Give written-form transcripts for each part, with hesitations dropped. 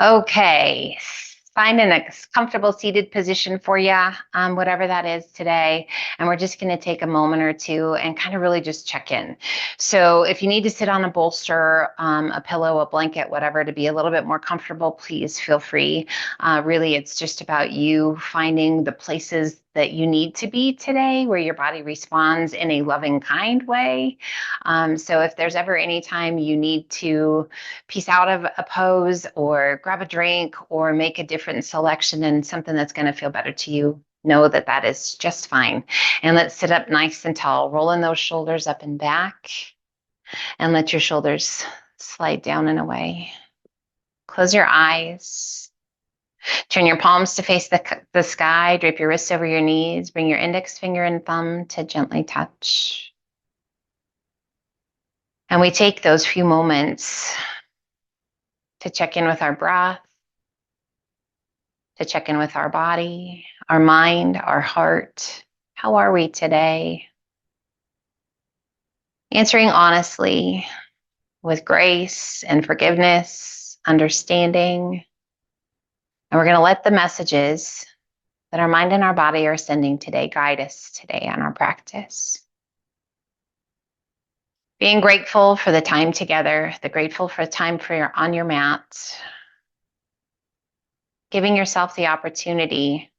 Okay, find a comfortable seated position for you, whatever that is today. And we're just going to take a moment or two and kind of really just check in. So if you need to sit on a bolster, a pillow, a blanket, whatever, to be a little bit more comfortable, please feel free. Really, it's just about you finding the places that you need to be today where your body responds in a loving, kind way. So if there's ever any time you need to piece out of a pose or grab a drink or make a different selection and something that's going to feel better to you, know that that is just fine. And let's sit up nice and tall, rolling those shoulders up and back, and let your shoulders slide down and away. Close your eyes. Turn your palms to face the sky. Drape your wrists over your knees. Bring your index finger and thumb to gently touch. And we take those few moments to check in with our breath, to check in with our body, our mind, our heart. How are we today? Answering honestly with grace and forgiveness, understanding. And we're going to let the messages that our mind and our body are sending today guide us today on our practice. Being grateful for the time together, grateful for the time on your mat. Giving yourself the opportunity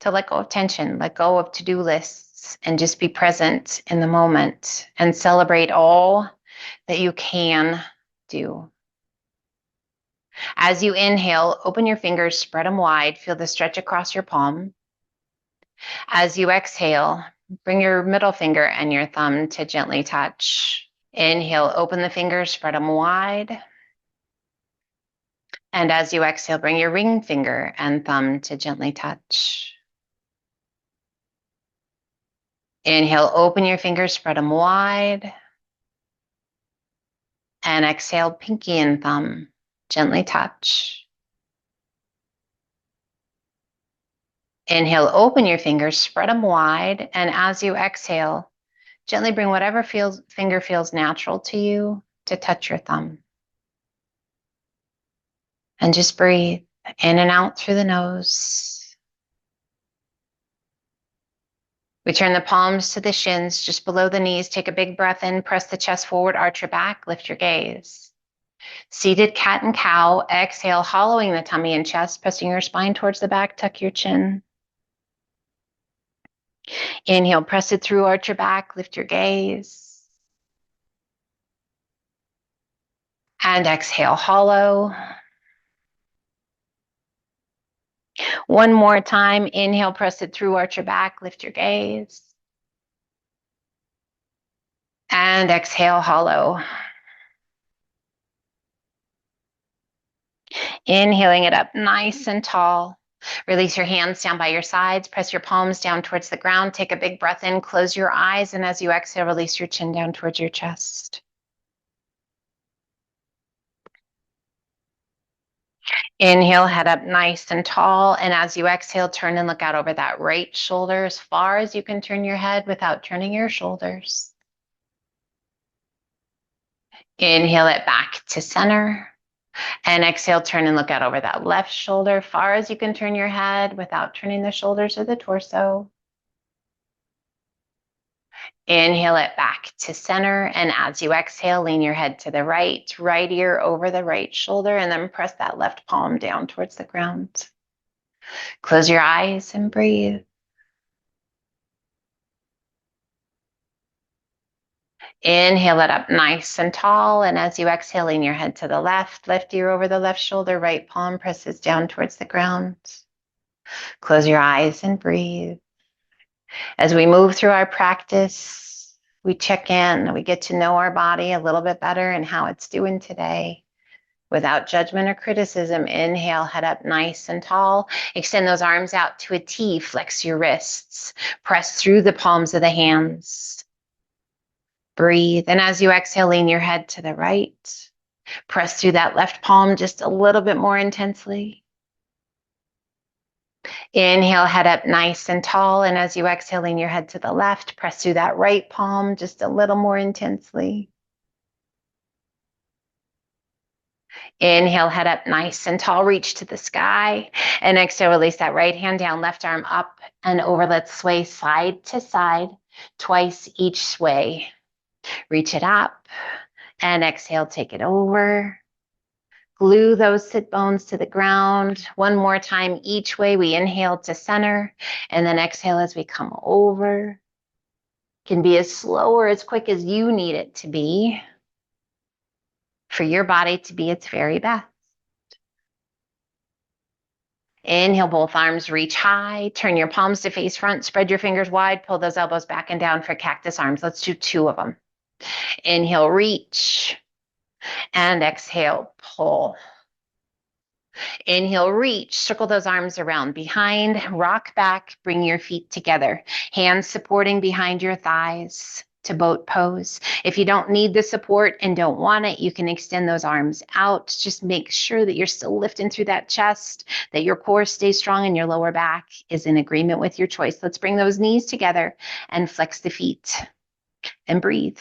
to let go of tension, let go of to-do lists, and just be present in the moment and celebrate all that you can do. As you inhale, open your fingers, spread them wide, feel the stretch across your palm. As you exhale, bring your middle finger and your thumb to gently touch. Inhale, open the fingers, spread them wide. And as you exhale, bring your ring finger and thumb to gently touch. Inhale, open your fingers, spread them wide. And exhale, pinky and thumb, gently touch. Inhale, open your fingers, spread them wide. And as you exhale, gently bring whatever finger feels natural to you to touch your thumb. And just breathe in and out through the nose. We turn the palms to the shins, just below the knees. Take a big breath in, press the chest forward, arch your back, lift your gaze. Seated cat and cow, exhale, hollowing the tummy and chest, pressing your spine towards the back, tuck your chin. Inhale, press it through, arch your back, lift your gaze. And exhale, hollow. One more time, inhale, press it through, arch your back, lift your gaze. And exhale, hollow. Inhaling it up nice and tall. Release your hands down by your sides. Press your palms down towards the ground. Take a big breath in. Close your eyes. And as you exhale, release your chin down towards your chest. Inhale, head up nice and tall. And as you exhale, turn and look out over that right shoulder as far as you can turn your head without turning your shoulders. Inhale it back to center. And exhale, turn and look out over that left shoulder, far as you can turn your head without turning the shoulders or the torso. Inhale it back to center. And as you exhale, lean your head to the right ear over the right shoulder, and then press that left palm down towards the ground. Close your eyes and breathe. Inhale it up nice and tall. And as you exhale, lean your head to the left ear over the left shoulder, right palm presses down towards the ground. Close your eyes and breathe. As we move through our practice, we check in, we get to know our body a little bit better and how it's doing today. Without judgment or criticism, inhale, head up nice and tall. Extend those arms out to a T, flex your wrists. Press through the palms of the hands. Breathe, and as you exhale, lean your head to the right. Press through that left palm just a little bit more intensely. Inhale, head up nice and tall, and as you exhale, lean your head to the left. Press through that right palm just a little more intensely. Inhale, head up nice and tall, reach to the sky. And exhale, release that right hand down, left arm up and over. Let's sway side to side, twice each sway. Reach it up and exhale, take it over. Glue those sit bones to the ground. One more time each way. We inhale to center and then exhale as we come over. Can be as slow or as quick as you need it to be for your body to be its very best. Inhale, both arms reach high. Turn your palms to face front. Spread your fingers wide. Pull those elbows back and down for cactus arms. Let's do 2 of them. Inhale, reach. And exhale, pull. Inhale, reach. Circle those arms around behind. Rock back. Bring your feet together. Hands supporting behind your thighs to boat pose. If you don't need the support and don't want it, you can extend those arms out. Just make sure that you're still lifting through that chest, that your core stays strong and your lower back is in agreement with your choice. Let's bring those knees together and flex the feet and breathe.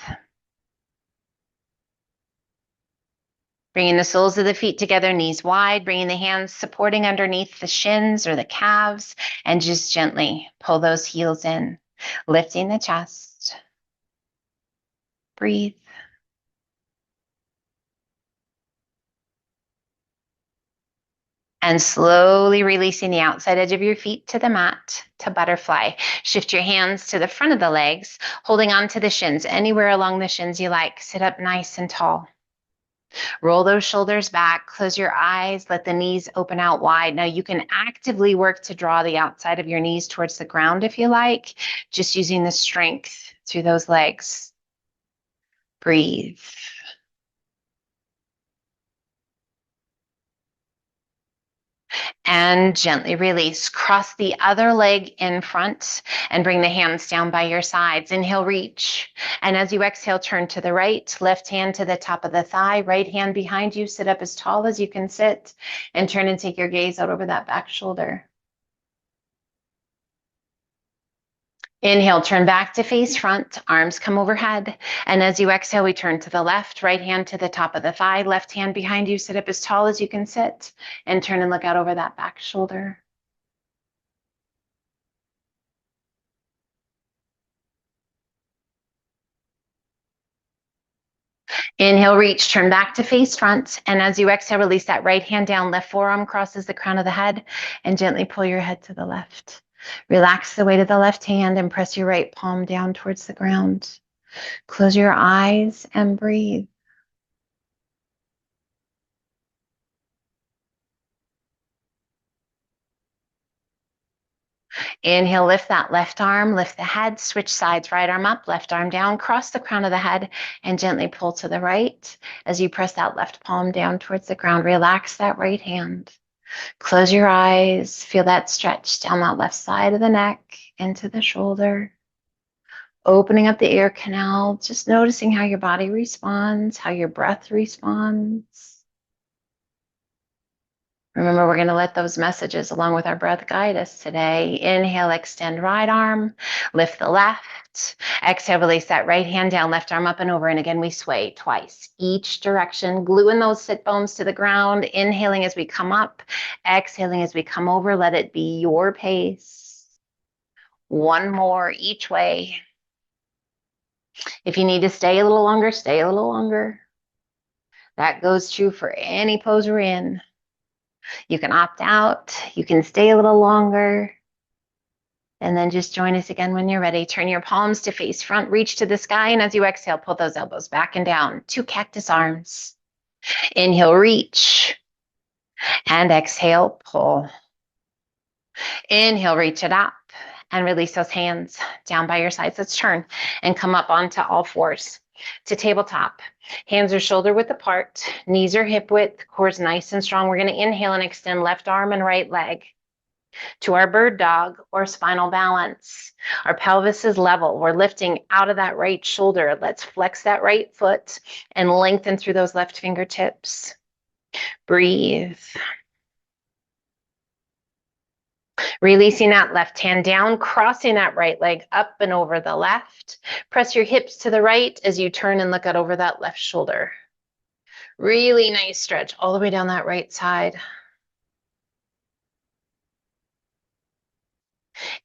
Bringing the soles of the feet together, knees wide, bringing the hands supporting underneath the shins or the calves, and just gently pull those heels in, lifting the chest. Breathe. And slowly releasing the outside edge of your feet to the mat to butterfly. Shift your hands to the front of the legs, holding on to the shins, anywhere along the shins you like. Sit up nice and tall. Roll those shoulders back, close your eyes, let the knees open out wide. Now you can actively work to draw the outside of your knees towards the ground if you like, just using the strength through those legs. Breathe. And gently release. Cross the other leg in front and bring the hands down by your sides. Inhale, reach. And as you exhale, turn to the right, left hand to the top of the thigh, right hand behind you. Sit up as tall as you can sit and turn and take your gaze out over that back shoulder. Inhale, turn back to face front, arms come overhead. And as you exhale, we turn to the left, right hand to the top of the thigh, left hand behind you, sit up as tall as you can sit, and turn and look out over that back shoulder. Inhale, reach, turn back to face front. And as you exhale, release that right hand down, left forearm crosses the crown of the head, and gently pull your head to the left. Relax the weight of the left hand and press your right palm down towards the ground. Close your eyes and breathe. Inhale, lift that left arm, lift the head, switch sides, right arm up, left arm down, cross the crown of the head, and gently pull to the right. As you press that left palm down towards the ground, relax that right hand. Close your eyes, feel that stretch down that left side of the neck, into the shoulder. Opening up the ear canal, just noticing how your body responds, how your breath responds. Remember, we're going to let those messages along with our breath guide us today. Inhale, extend right arm, lift the left. Exhale, release that right hand down, left arm up and over. And again, we sway twice, each direction, gluing those sit bones to the ground. Inhaling as we come up, exhaling as we come over. Let it be your pace. One more each way. If you need to stay a little longer, stay a little longer. That goes true for any pose we're in. You can opt out, you can stay a little longer, and then just join us again when you're ready. Turn your palms to face front, reach to the sky, and as you exhale, pull those elbows back and down. 2 cactus arms. Inhale, reach, and exhale, pull. Inhale, reach it up, and release those hands down by your sides. Let's turn and come up onto all fours to tabletop. Hands are shoulder width apart, knees are hip width, core's nice and strong. We're going to inhale and extend left arm and right leg to our bird dog or spinal balance. Our pelvis is level. We're lifting out of that right shoulder. Let's flex that right foot and lengthen through those left fingertips. Breathe. Releasing that left hand down, crossing that right leg up and over the left. Press your hips to the right as you turn and look out over that left shoulder. Really nice stretch all the way down that right side.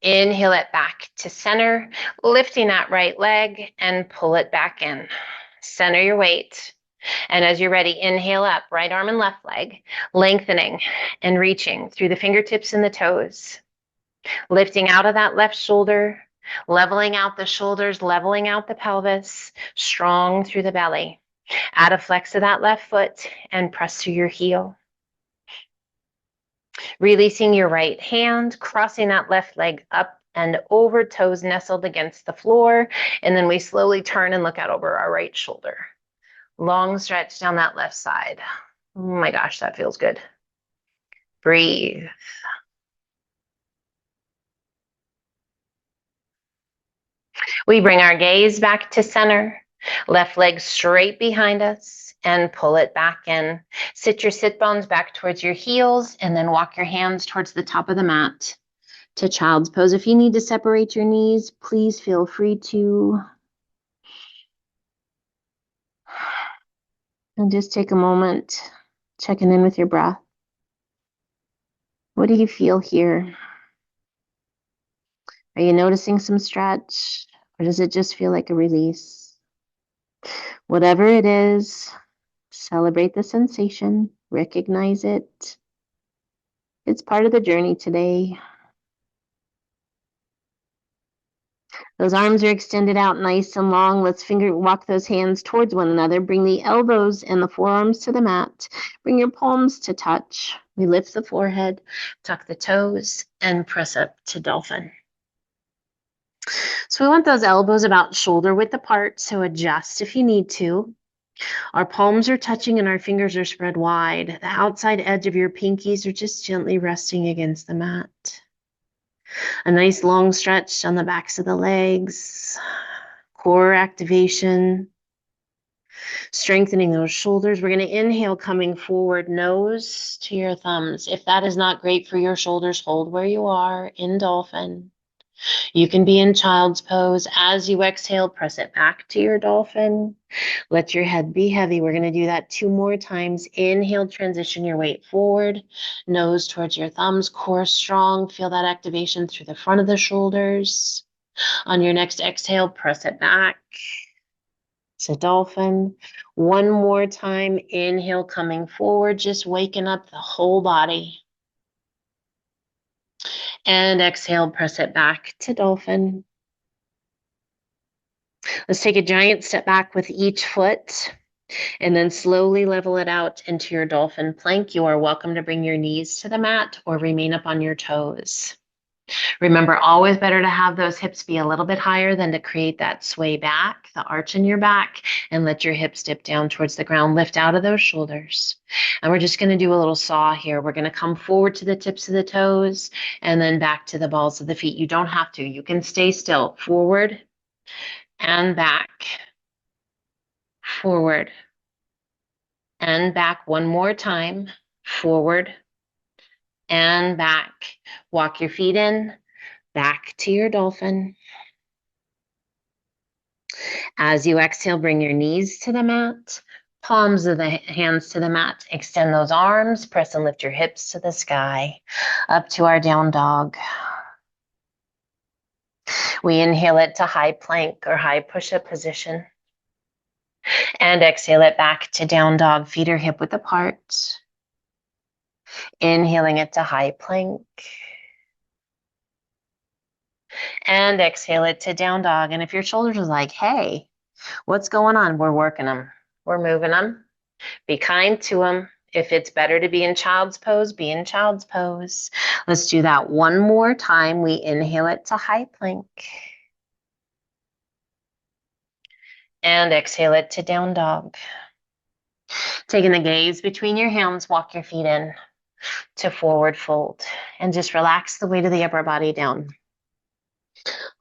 Inhale it back to center, lifting that right leg and pull it back in. Center your weight. And as you're ready, inhale up, right arm and left leg, lengthening and reaching through the fingertips and the toes. Lifting out of that left shoulder, leveling out the shoulders, leveling out the pelvis, strong through the belly. Add a flex of that left foot and press through your heel. Releasing your right hand, crossing that left leg up and over, toes nestled against the floor. And then we slowly turn and look out over our right shoulder. Long stretch down that left side. Oh my gosh, that feels good. Breathe. We bring our gaze back to center, left leg straight behind us, and pull it back in. Sit your sit bones back towards your heels, and then walk your hands towards the top of the mat to child's pose. If you need to separate your knees, please feel free to. And just take a moment, checking in with your breath. What do you feel here? Are you noticing some stretch, or does it just feel like a release? Whatever it is, celebrate the sensation, recognize it. It's part of the journey today. Those arms are extended out nice and long. Let's walk those hands towards one another. Bring the elbows and the forearms to the mat. Bring your palms to touch. We lift the forehead, tuck the toes, and press up to Dolphin. So we want those elbows about shoulder width apart, so adjust if you need to. Our palms are touching and our fingers are spread wide. The outside edge of your pinkies are just gently resting against the mat. A nice long stretch on the backs of the legs, core activation, strengthening those shoulders. We're going to inhale, coming forward, nose to your thumbs. If that is not great for your shoulders, hold where you are in Dolphin. You can be in child's pose. As you exhale, press it back to your Dolphin. Let your head be heavy. We're going to do that 2 more times. Inhale, transition your weight forward, nose towards your thumbs, core strong. Feel that activation through the front of the shoulders. On your next exhale, press it back to Dolphin. 1 more time. Inhale, coming forward, just waking up the whole body. And exhale, press it back to Dolphin. Let's take a giant step back with each foot and then slowly level it out into your Dolphin plank. You are welcome to bring your knees to the mat or remain up on your toes. Remember, always better to have those hips be a little bit higher than to create that sway back, the arch in your back, and let your hips dip down towards the ground. Lift out of those shoulders. And we're just going to do a little saw here. We're going to come forward to the tips of the toes and then back to the balls of the feet. You don't have to. You can stay still. Forward and back. Forward and back. 1 more time. Forward and back. Walk your feet in, back to your Dolphin. As you exhale, bring your knees to the mat, palms of the hands to the mat. Extend those arms, press and lift your hips to the sky, up to our down dog. We inhale it to high plank or high push-up position. And exhale it back to down dog, feet are hip width apart. Inhaling it to high plank. And exhale it to down dog. And if your shoulders are like, hey, what's going on? We're working them. We're moving them. Be kind to them. If it's better to be in child's pose, be in child's pose. Let's do that 1 more time. We inhale it to high plank. And exhale it to down dog. Taking the gaze between your hands, walk your feet in to forward fold. And just relax the weight of the upper body down.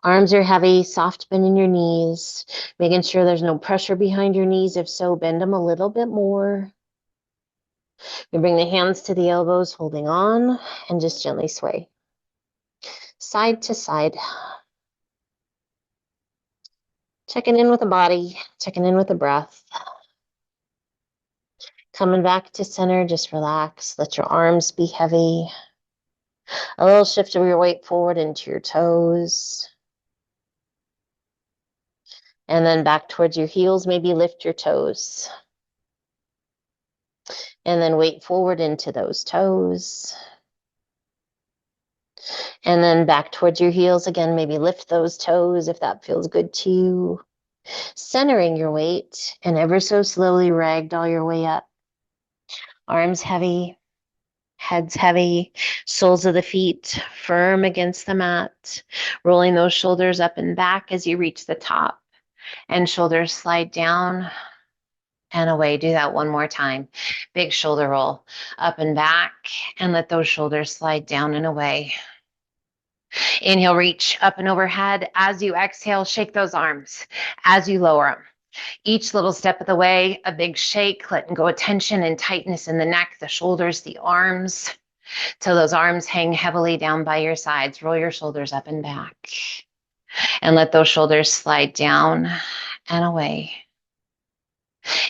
Arms are heavy, soft bend in your knees, making sure there's no pressure behind your knees. If so, bend them a little bit more. We bring the hands to the elbows, holding on, and just gently sway. Side to side. Checking in with the body, checking in with the breath. Coming back to center, just relax. Let your arms be heavy. A little shift of your weight forward into your toes. And then back towards your heels, maybe lift your toes. And then weight forward into those toes. And then back towards your heels again, maybe lift those toes if that feels good to you. Centering your weight and ever so slowly ragdoll your way up. Arms heavy, heads heavy, soles of the feet firm against the mat. Rolling those shoulders up and back as you reach the top. And shoulders slide down and away. Do that one more time. Big shoulder roll up and back, and let those shoulders slide down and away. Inhale, reach up and overhead. As you exhale, shake those arms as you lower them. Each little step of the way, a big shake, letting go of tension and tightness in the neck, the shoulders, the arms, till those arms hang heavily down by your sides. Roll your shoulders up and back, and let those shoulders slide down and away.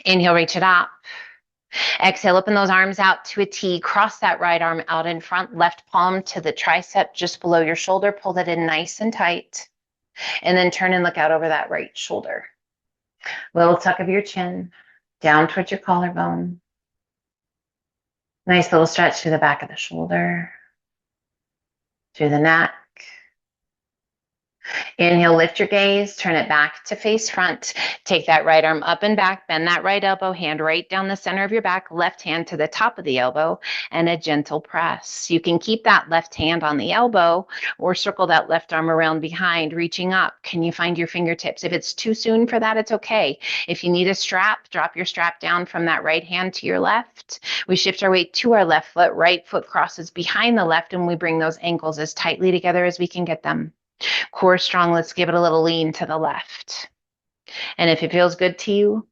Inhale, reach it up. Exhale, open those arms out to a T. Cross that right arm out in front, left palm to the tricep just below your shoulder. Pull that in nice and tight. And then turn and look out over that right shoulder. Little tuck of your chin, down towards your collarbone. Nice little stretch through the back of the shoulder, through the neck. Inhale, lift your gaze, turn it back to face front. Take that right arm up and back, bend that right elbow, hand right down the center of your back, left hand to the top of the elbow, and a gentle press. You can keep that left hand on the elbow or circle that left arm around behind, reaching up. Can you find your fingertips? If it's too soon for that, it's okay. If you need a strap, drop your strap down from that right hand to your left. We shift our weight to our left foot, right foot crosses behind the left, and we bring those ankles as tightly together as we can get them. Core strong, let's give it a little lean to the left. And if it feels good to you,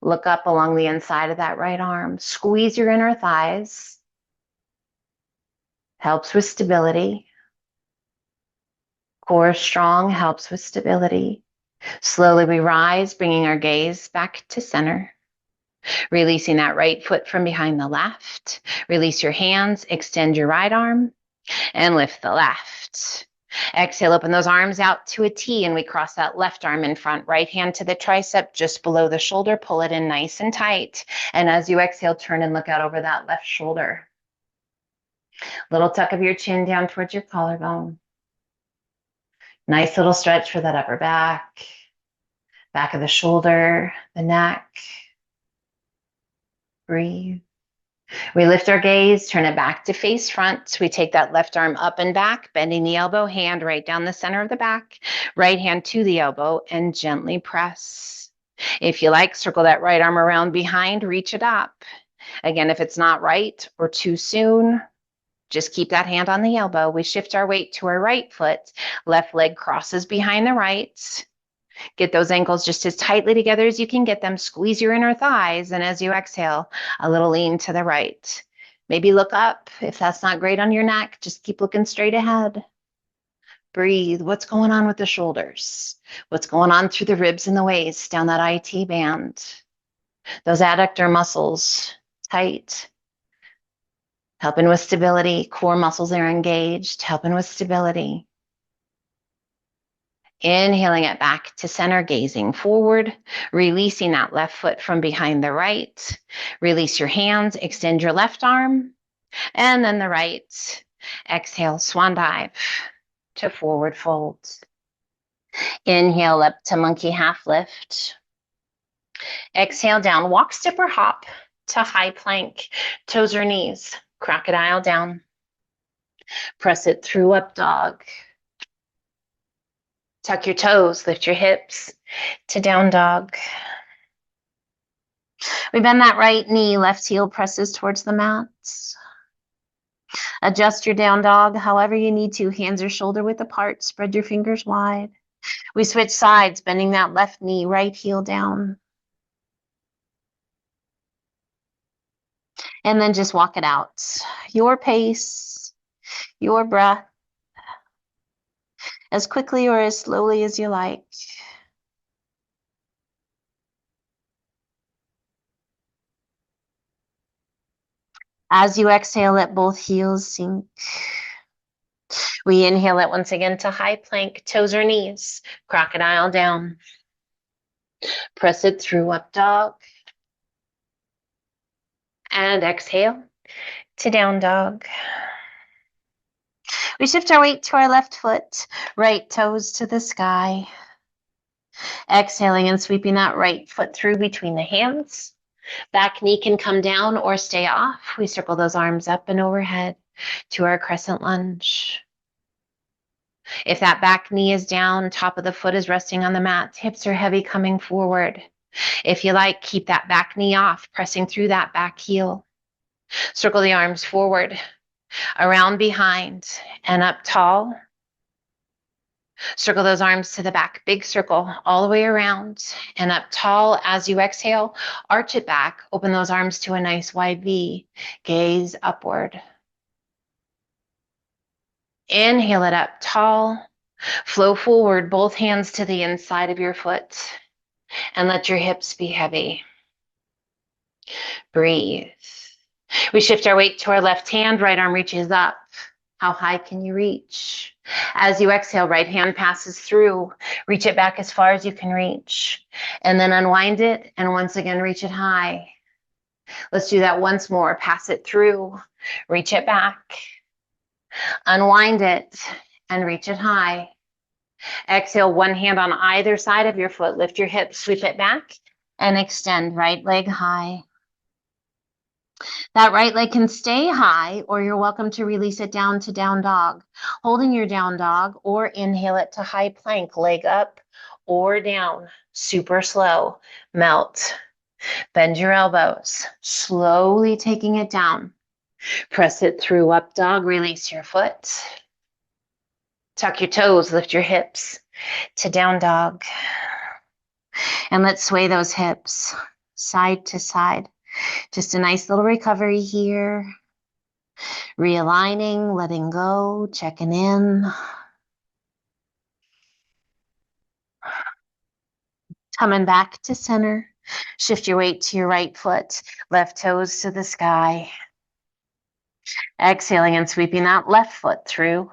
look up along the inside of that right arm. Squeeze your inner thighs. Helps with stability. Core strong, helps with stability. Slowly we rise, bringing our gaze back to center. Releasing that right foot from behind the left. Release your hands, extend your right arm, and lift the left. Exhale, open those arms out to a T, and we cross that left arm in front, right hand to the tricep, just below the shoulder. Pull it in nice and tight. And as you exhale, turn and look out over that left shoulder. Little tuck of your chin down towards your collarbone. Nice little stretch for that upper back, back of the shoulder, the neck. Breathe. We lift our gaze, turn it back to face front. We take that left arm up and back, bending the elbow, hand right down the center of the back, right hand to the elbow, and gently press. If you like, circle that right arm around behind, reach it up. Again, if it's not right or too soon, just keep that hand on the elbow. We shift our weight to our right foot, left leg crosses behind the right. Get those ankles just as tightly together as you can get them. Squeeze your inner thighs. And as you exhale, a little lean to the right. Maybe look up. If that's not great on your neck, just keep looking straight ahead. Breathe. What's going on with the shoulders? What's going on through the ribs and the waist, down that IT band? Those adductor muscles, tight. Helping with stability. Core muscles are engaged, helping with stability. Inhaling it back to center, gazing forward, releasing that left foot from behind the right. Release your hands, extend your left arm, and then the right. Exhale, swan dive to forward fold. Inhale up to monkey half lift. Exhale down, walk, step, or hop to high plank, toes or knees, crocodile down. Press it through up dog. Tuck your toes, lift your hips to down dog. We bend that right knee, left heel presses towards the mat. Adjust your down dog however you need to. Hands are shoulder width apart. Spread your fingers wide. We switch sides, bending that left knee, right heel down. And then just walk it out. Your pace, your breath, as quickly or as slowly as you like. As you exhale, let both heels sink. We inhale it once again to high plank, toes or knees, crocodile down. Press it through, up dog. And exhale to down dog. We shift our weight to our left foot, right toes to the sky. Exhaling and sweeping that right foot through between the hands. Back knee can come down or stay off. We circle those arms up and overhead to our crescent lunge. If that back knee is down, top of the foot is resting on the mat, hips are heavy coming forward. If you like, keep that back knee off, pressing through that back heel. Circle the arms forward, around behind, and up tall. Circle those arms to the back, big circle all the way around and up tall. As you exhale, arch it back, open those arms to a nice wide V, gaze upward. Inhale it up tall, flow forward, both hands to the inside of your foot, and let your hips be heavy. Breathe. We shift our weight to our left hand, right arm reaches up. How high can you reach? As you exhale, right hand passes through. Reach it back as far as you can reach. And then unwind it and once again reach it high. Let's do that once more. Pass it through. Reach it back. Unwind it and reach it high. Exhale, one hand on either side of your foot. Lift your hips, sweep it back, and extend right leg high. That right leg can stay high, or you're welcome to release it down to down dog. Holding your down dog, or inhale it to high plank, leg up or down. Super slow. Melt. Bend your elbows. Slowly taking it down. Press it through, up dog. Release your foot. Tuck your toes, lift your hips to down dog. And let's sway those hips side to side. Just a nice little recovery here. Realigning, letting go, checking in. Coming back to center. Shift your weight to your right foot, left toes to the sky. Exhaling and sweeping that left foot through.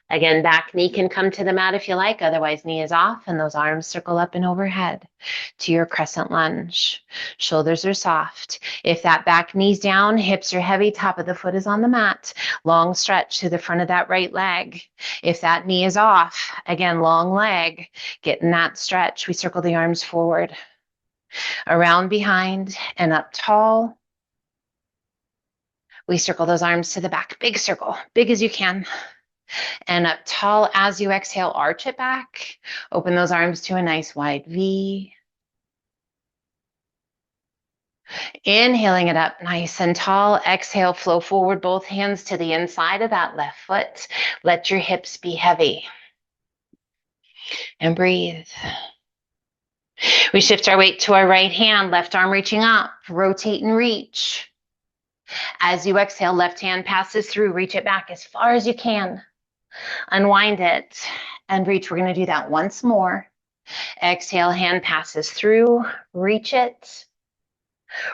Again, back knee can come to the mat if you like, otherwise knee is off and those arms circle up and overhead to your crescent lunge. Shoulders are soft. If that back knee's down, hips are heavy, top of the foot is on the mat. Long stretch to the front of that right leg. If that knee is off, again, long leg, get in that stretch. We circle the arms forward, around behind and up tall. We circle those arms to the back, big circle, big as you can. And up tall. As you exhale, arch it back. Open those arms to a nice wide V. Inhaling it up nice and tall. Exhale, flow forward, both hands to the inside of that left foot. Let your hips be heavy. And breathe. We shift our weight to our right hand, left arm reaching up. Rotate and reach. As you exhale, left hand passes through. Reach it back as far as you can. Unwind it and reach. We're going to do that once more. Exhale, hand passes through. Reach it.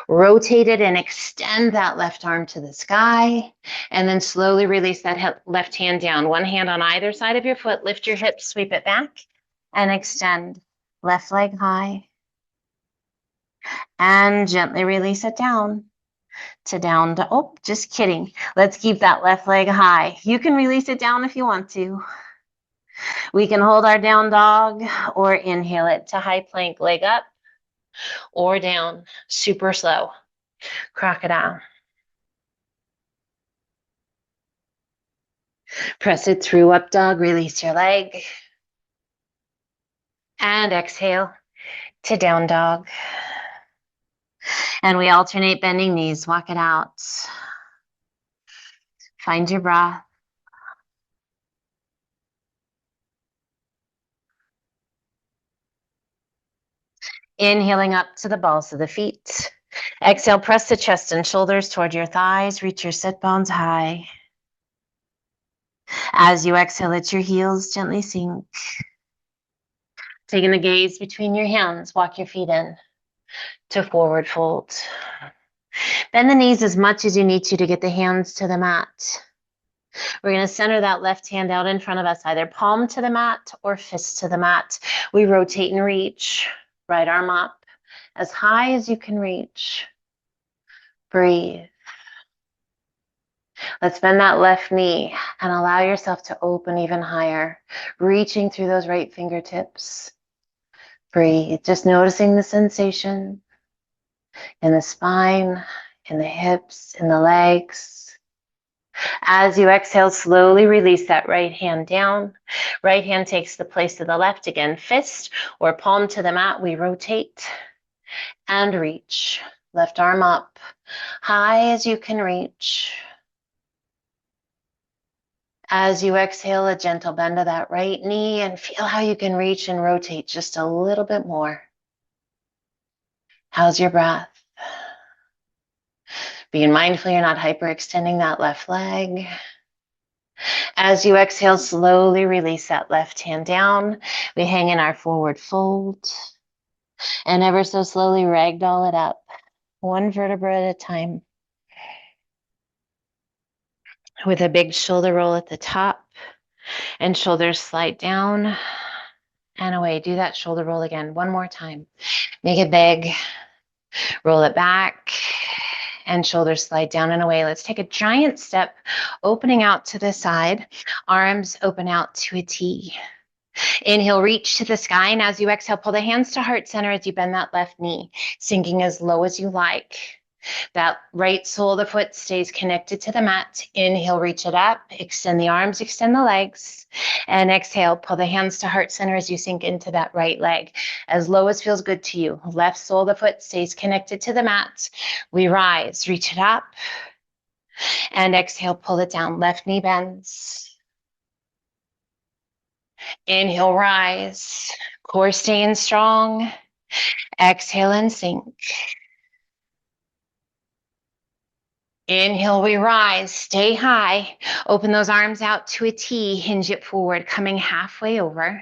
Rotate it and extend that left arm to the sky. And then slowly release that left hand down. One hand on either side of your foot. Lift your hips, sweep it back, and extend. Left leg high. And gently release it down. To down to, oh, just kidding. Let's keep that left leg high. You can release it down if you want to. We can hold our down dog or inhale it to high plank, leg up or down, super slow. Crocodile. Press it through, up dog, release your leg. And exhale to down dog. And we alternate bending knees, walk it out. Find your breath. Inhaling up to the balls of the feet. Exhale, press the chest and shoulders toward your thighs. Reach your sit bones high. As you exhale, let your heels gently sink. Taking the gaze between your hands, walk your feet in to forward fold. Bend the knees as much as you need to get the hands to the mat. We're going to center that left hand out in front of us, either palm to the mat or fist to the mat. We rotate and reach. Right arm up as high as you can reach. Breathe. Let's bend that left knee and allow yourself to open even higher, reaching through those right fingertips. Breathe, just noticing the sensation in the spine, in the hips, in the legs. As you exhale, slowly release that right hand down. Right hand takes the place of the left. Again, fist or palm to the mat. We rotate and reach. Left arm up, high as you can reach. As you exhale, a gentle bend of that right knee and feel how you can reach and rotate just a little bit more. How's your breath? Being mindful you're not hyperextending that left leg. As you exhale, slowly release that left hand down. We hang in our forward fold and ever so slowly ragdoll it up, one vertebra at a time. With a big shoulder roll at the top and shoulders slide down and away. Do that shoulder roll again, one more time. Make it big, roll it back, and shoulders slide down and away. Let's take a giant step, opening out to the side, arms open out to a T. Inhale, reach to the sky, and as you exhale, pull the hands to heart center as you bend that left knee, sinking as low as you like. That right sole of the foot stays connected to the mat. Inhale, reach it up, extend the arms, extend the legs, and exhale, pull the hands to heart center as you sink into that right leg, as low as feels good to you. Left sole of the foot stays connected to the mat. We rise, reach it up, and exhale, pull it down. Left knee bends. Inhale, rise, core staying strong. Exhale and sink. Inhale, we rise, stay high. Open those arms out to a T, hinge it forward, coming halfway over.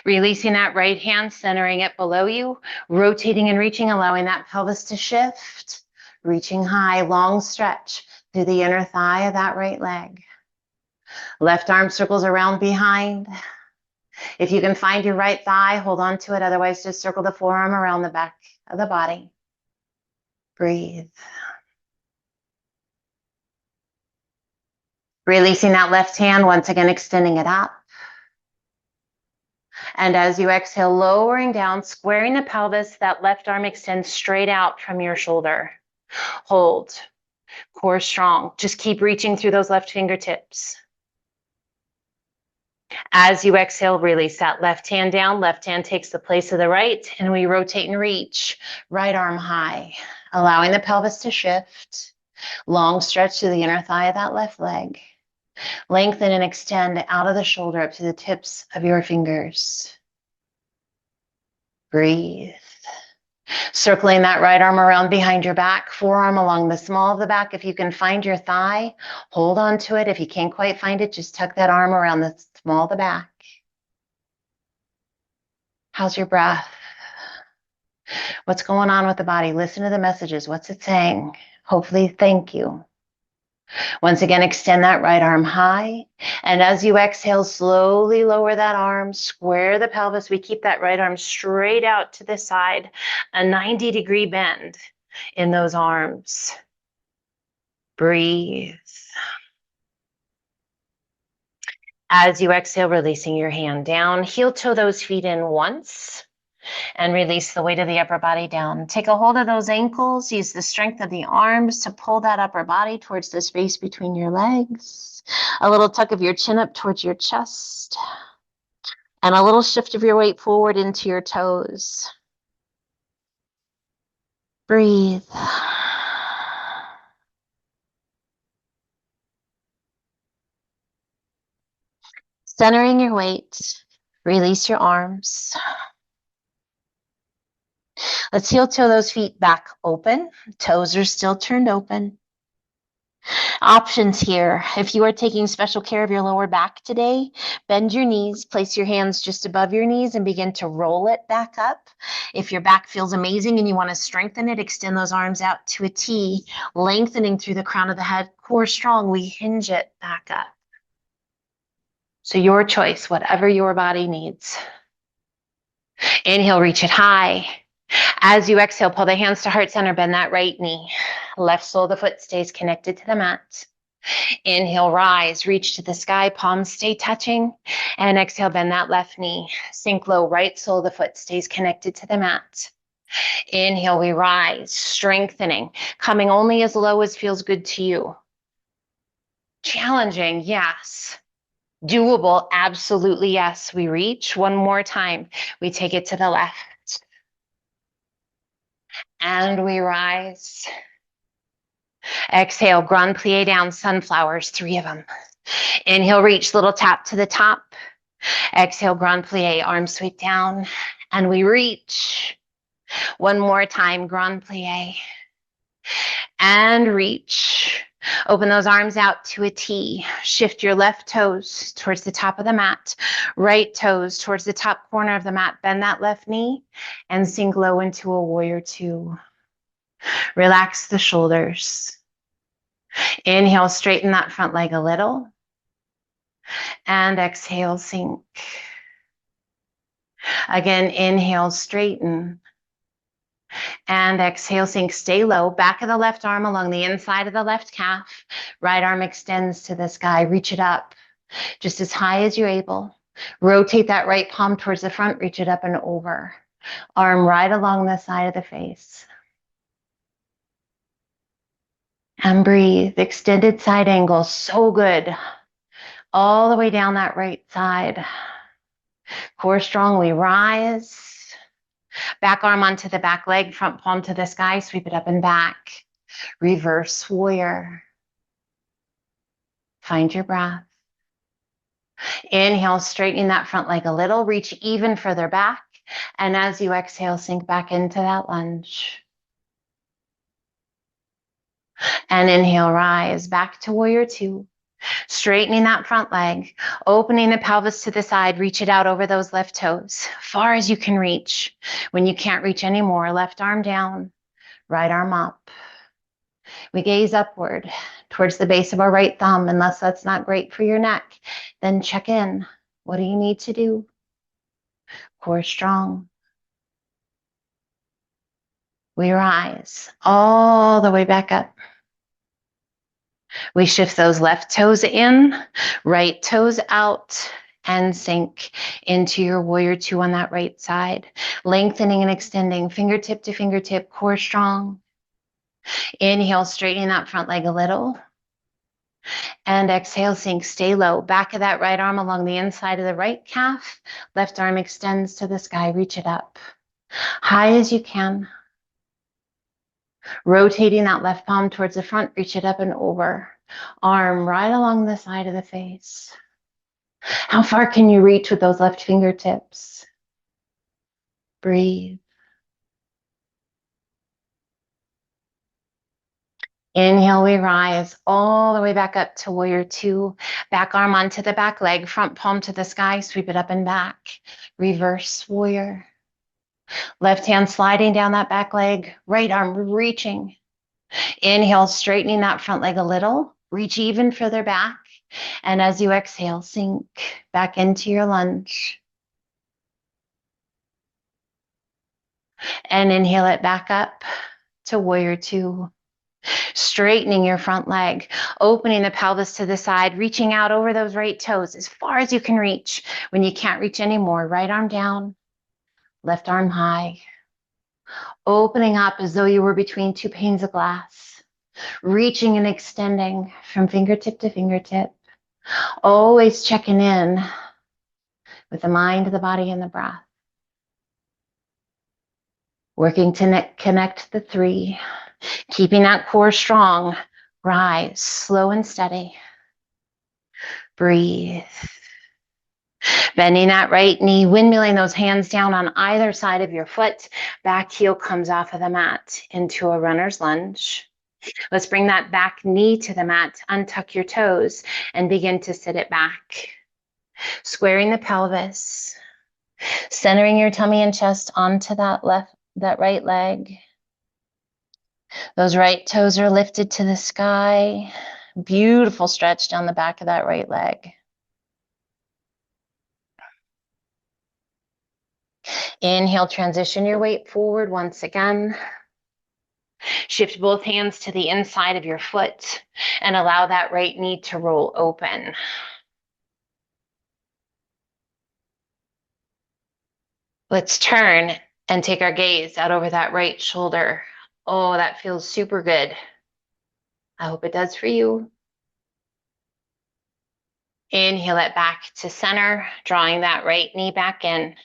Releasing that right hand, centering it below you, rotating and reaching, allowing that pelvis to shift. Reaching high, long stretch through the inner thigh of that right leg. Left arm circles around behind. If you can find your right thigh, hold on to it. Otherwise, just circle the forearm around the back of the body. Breathe. Releasing that left hand, once again extending it up. And as you exhale, lowering down, squaring the pelvis, that left arm extends straight out from your shoulder. Hold. Core strong. Just keep reaching through those left fingertips. As you exhale, release that left hand down. Left hand takes the place of the right, and we rotate and reach. Right arm high, allowing the pelvis to shift. Long stretch to the inner thigh of that left leg. Lengthen and extend out of the shoulder up to the tips of your fingers. Breathe. Circling that right arm around behind your back, forearm along the small of the back. If you can find your thigh, hold on to it. If you can't quite find it, just tuck that arm around the small of the back. How's your breath? What's going on with the body? Listen to the messages. What's it saying? Hopefully, thank you. Once again, extend that right arm high. And as you exhale, slowly lower that arm, square the pelvis. We keep that right arm straight out to the side, a 90-degree bend in those arms. Breathe. As you exhale, releasing your hand down, heel toe those feet in once. And release the weight of the upper body down. Take a hold of those ankles. Use the strength of the arms to pull that upper body towards the space between your legs. A little tuck of your chin up towards your chest. And a little shift of your weight forward into your toes. Breathe. Centering your weight. Release your arms. Let's heel toe those feet back open. Toes are still turned open. Options here. If you are taking special care of your lower back today, bend your knees, place your hands just above your knees and begin to roll it back up. If your back feels amazing and you want to strengthen it, extend those arms out to a T, lengthening through the crown of the head, core strong. We hinge it back up. So your choice, whatever your body needs. Inhale, reach it high. As you exhale, pull the hands to heart center, bend that right knee. Left sole of the foot stays connected to the mat. Inhale, rise, reach to the sky, palms stay touching. And exhale, bend that left knee. Sink low, right sole of the foot stays connected to the mat. Inhale, we rise, strengthening, coming only as low as feels good to you. Challenging, yes. Doable, absolutely yes. We reach one more time. We take it to the left. And we rise. Exhale, grand plie down, sunflowers, 3 of them. Inhale, reach, little tap to the top. Exhale, grand plie, arms sweep down. And we reach. One more time, grand plie. And reach. Open those arms out to a T. Shift your left toes towards the top of the mat. Right toes towards the top corner of the mat. Bend that left knee and sink low into a warrior 2. Relax the shoulders. Inhale, straighten that front leg a little. And exhale, sink. Again, inhale, straighten. And exhale, sink, stay low. Back of the left arm along the inside of the left calf. Right arm extends to the sky. Reach it up just as high as you're able. Rotate that right palm towards the front. Reach it up and over. Arm right along the side of the face. And breathe. Extended side angle. So good. All the way down that right side. Core strong. We rise. Back arm onto the back leg, front palm to the sky, sweep it up and back. Reverse warrior. Find your breath. Inhale, straightening that front leg a little, reach even further back. And as you exhale, sink back into that lunge. And inhale, rise back to warrior 2. Straightening that front leg, opening the pelvis to the side, reach it out over those left toes, far as you can reach. When you can't reach anymore, left arm down, right arm up. We gaze upward towards the base of our right thumb. Unless that's not great for your neck, then check in. What do you need to do? Core strong. We rise all the way back up. We shift those left toes in, right toes out, and sink into your warrior 2 on that right side. Lengthening and extending, fingertip to fingertip, core strong. Inhale, straightening that front leg a little. And exhale, sink, stay low. Back of that right arm along the inside of the right calf. Left arm extends to the sky, reach it up. High as you can. Rotating that left palm towards the front, reach it up and over. Arm right along the side of the face. How far can you reach with those left fingertips? Breathe. Inhale, we rise all the way back up to warrior 2. Back arm onto the back leg, front palm to the sky, sweep it up and back. Reverse warrior. Left hand sliding down that back leg, right arm reaching. Inhale, straightening that front leg a little, reach even further back. And as you exhale, sink back into your lunge. And inhale it back up to warrior 2. Straightening your front leg, opening the pelvis to the side, reaching out over those right toes as far as you can reach. When you can't reach anymore, right arm down, left arm high. Opening up as though you were between 2 panes of glass. Reaching and extending from fingertip to fingertip. Always checking in with the mind, the body, and the breath. Working to connect the 3. Keeping that core strong. Rise, slow and steady. Breathe. Bending that right knee, windmilling those hands down on either side of your foot. Back heel comes off of the mat into a runner's lunge. Let's bring that back knee to the mat, untuck your toes, and begin to sit it back. Squaring the pelvis, centering your tummy and chest onto that right leg. Those right toes are lifted to the sky. Beautiful stretch down the back of that right leg. Inhale, transition your weight forward once again. Shift both hands to the inside of your foot and allow that right knee to roll open. Let's turn and take our gaze out over that right shoulder. Oh, that feels super good. I hope it does for you. Inhale it back to center, drawing that right knee back in.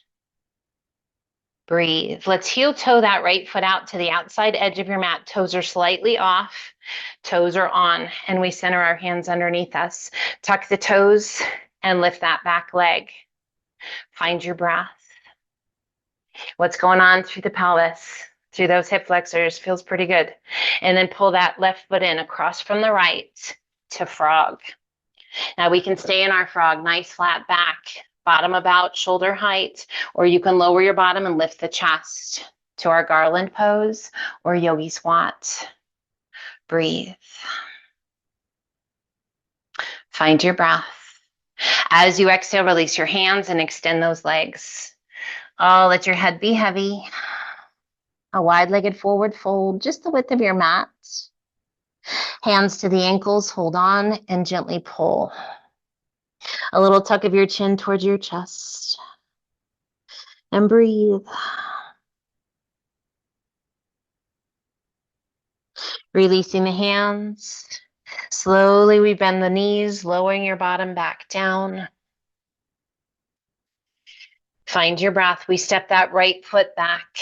Breathe. Let's heel toe that right foot out to the outside edge of your mat. Toes are slightly off, toes are on, and we center our hands underneath us. Tuck the toes and lift that back leg. Find your breath. What's going on through the pelvis, through those hip flexors? Feels pretty good. And then pull that left foot in across from the right to frog. Now we can stay in our frog, nice flat back, bottom about shoulder height, or you can lower your bottom and lift the chest to our garland pose or yogi squat. Breathe. Find your breath. As you exhale, release your hands and extend those legs. Oh, let your head be heavy. A wide-legged forward fold, just the width of your mat. Hands to the ankles, hold on and gently pull. A little tuck of your chin towards your chest. And breathe. Releasing the hands. Slowly we bend the knees, lowering your bottom back down. Find your breath. We step that right foot back.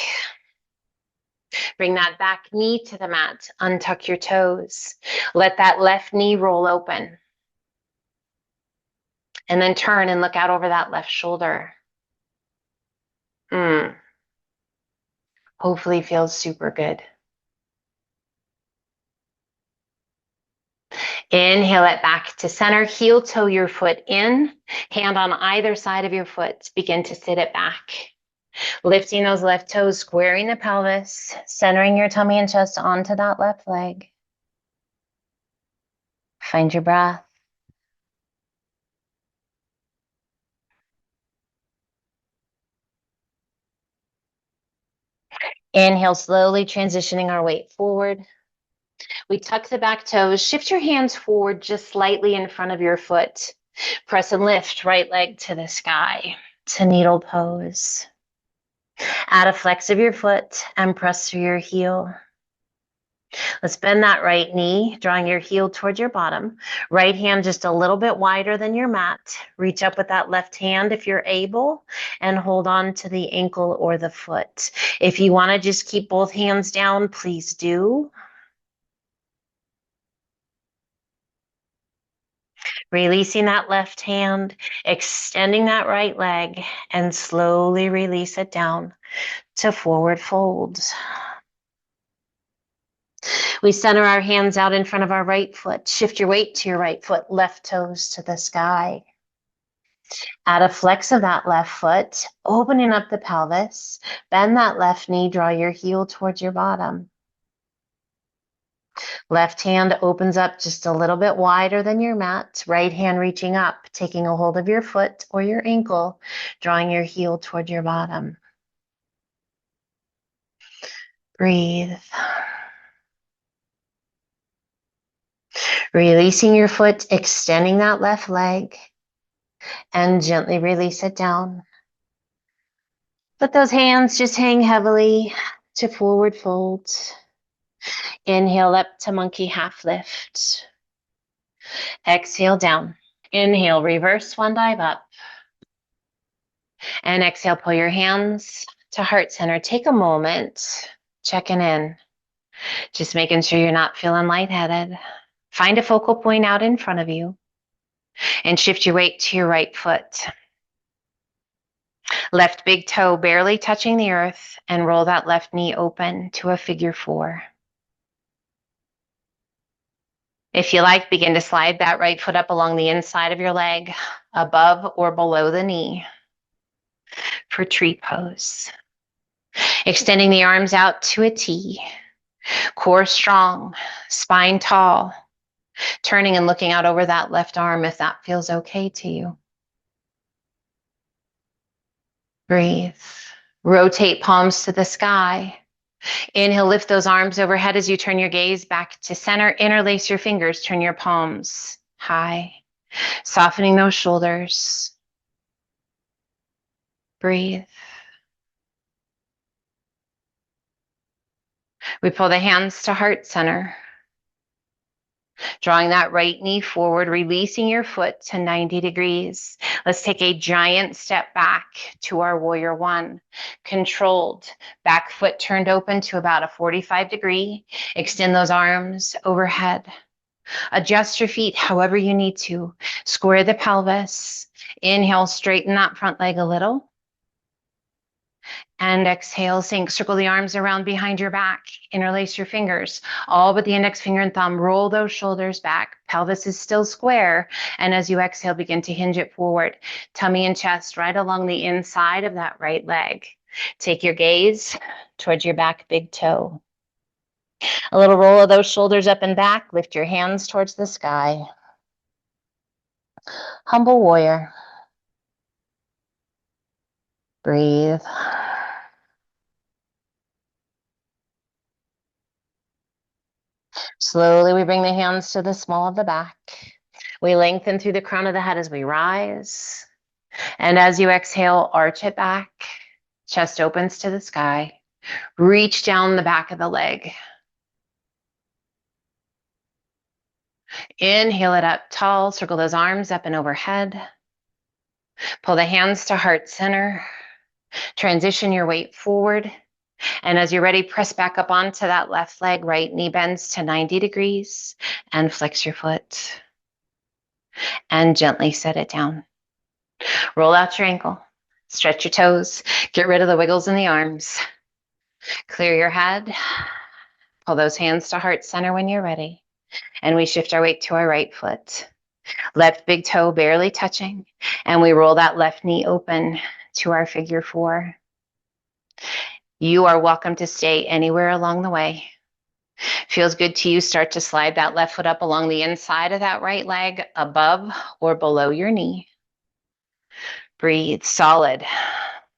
Bring that back knee to the mat. Untuck your toes. Let that left knee roll open. And then turn and look out over that left shoulder. Hopefully feels super good. Inhale it back to center. Heel toe your foot in. Hand on either side of your foot. Begin to sit it back. Lifting those left toes, squaring the pelvis, centering your tummy and chest onto that left leg. Find your breath. Inhale, slowly transitioning our weight forward. We tuck the back toes. Shift your hands forward just slightly in front of your foot. Press and lift right leg to the sky to needle pose. Add a flex of your foot and press through your heel. Let's bend that right knee, drawing your heel towards your bottom. Right hand just a little bit wider than your mat. Reach up with that left hand if you're able and hold on to the ankle or the foot. If you want to just keep both hands down, please do. Releasing that left hand, extending that right leg, and slowly release it down to forward folds. We center our hands out in front of our right foot. Shift your weight to your right foot, left toes to the sky. Add a flex of that left foot, opening up the pelvis. Bend that left knee, draw your heel towards your bottom. Left hand opens up just a little bit wider than your mat. Right hand reaching up, taking a hold of your foot or your ankle, drawing your heel toward your bottom. Breathe. Releasing your foot, extending that left leg, and gently release it down. Let those hands just hang heavily to forward fold. Inhale up to monkey half lift. Exhale down. Inhale, reverse swan dive up. And exhale, pull your hands to heart center. Take a moment, checking in. Just making sure you're not feeling lightheaded. Find a focal point out in front of you and shift your weight to your right foot. Left big toe barely touching the earth and roll that left knee open to a figure four. If you like, begin to slide that right foot up along the inside of your leg, above or below the knee for tree pose. Extending the arms out to a T, core strong, spine tall, turning and looking out over that left arm if that feels okay to you. Breathe. Rotate palms to the sky. Inhale, lift those arms overhead as you turn your gaze back to center. Interlace your fingers, turn your palms high, softening those shoulders. Breathe. We pull the hands to heart center. Drawing that right knee forward, releasing your foot to 90 degrees. Let's take a giant step back to our warrior one. Controlled, back foot turned open to about a 45 degree. Extend those arms overhead. Adjust your feet however you need to. Square the pelvis. Inhale, straighten that front leg a little. And exhale, sink. Circle the arms around behind your back. Interlace your fingers, all but the index finger and thumb. Roll those shoulders back. Pelvis is still square. And as you exhale, begin to hinge it forward. Tummy and chest right along the inside of that right leg. Take your gaze towards your back big toe. A little roll of those shoulders up and back. Lift your hands towards the sky. Humble warrior. Breathe. Slowly, we bring the hands to the small of the back. We lengthen through the crown of the head as we rise. And as you exhale, arch it back. Chest opens to the sky. Reach down the back of the leg. Inhale it up tall. Circle those arms up and overhead. Pull the hands to heart center. Transition your weight forward. And as you're ready, press back up onto that left leg. Right knee bends to 90 degrees. And flex your foot. And gently set it down. Roll out your ankle. Stretch your toes. Get rid of the wiggles in the arms. Clear your head. Pull those hands to heart center when you're ready. And we shift our weight to our right foot. Left big toe barely touching. And we roll that left knee open to our figure four. You are welcome to stay anywhere along the way. Feels good to you, start to slide that left foot up along the inside of that right leg, above or below your knee. Breathe solid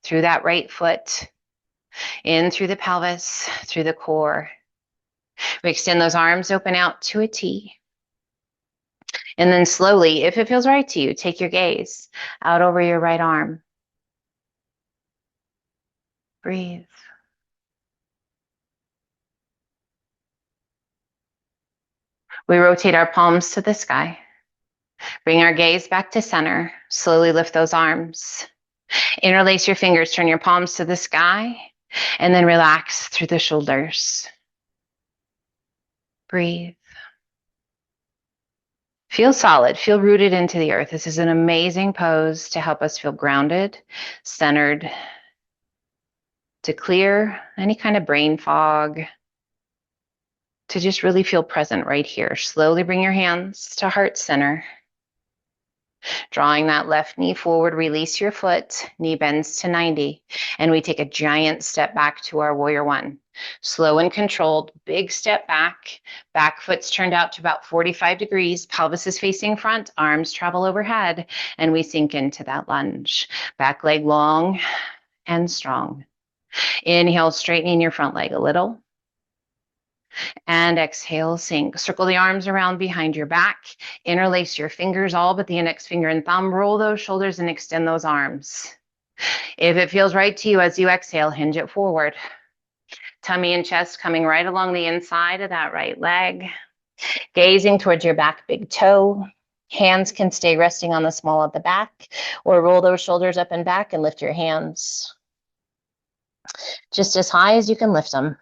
through that right foot, in through the pelvis, through the core. We extend those arms open out to a T. And then slowly, if it feels right to you, take your gaze out over your right arm. Breathe. We rotate our palms to the sky. Bring our gaze back to center. Slowly lift those arms. Interlace your fingers, turn your palms to the sky, and then relax through the shoulders. Breathe. Feel solid, feel rooted into the earth. This is an amazing pose to help us feel grounded, centered, to clear any kind of brain fog, to just really feel present right here. Slowly bring your hands to heart center. Drawing that left knee forward, release your foot, knee bends to 90, and we take a giant step back to our warrior one. Slow and controlled, big step back foot's turned out to about 45 degrees, pelvis is facing front, arms travel overhead, and we sink into that lunge. Back leg long and strong. Inhale, straightening your front leg a little. And exhale, sink. Circle the arms around behind your back. Interlace your fingers, all but the index finger and thumb. Roll those shoulders and extend those arms. If it feels right to you as you exhale, hinge it forward. Tummy and chest coming right along the inside of that right leg. Gazing towards your back big toe. Hands can stay resting on the small of the back, or roll those shoulders up and back and lift your hands just as high as you can lift them.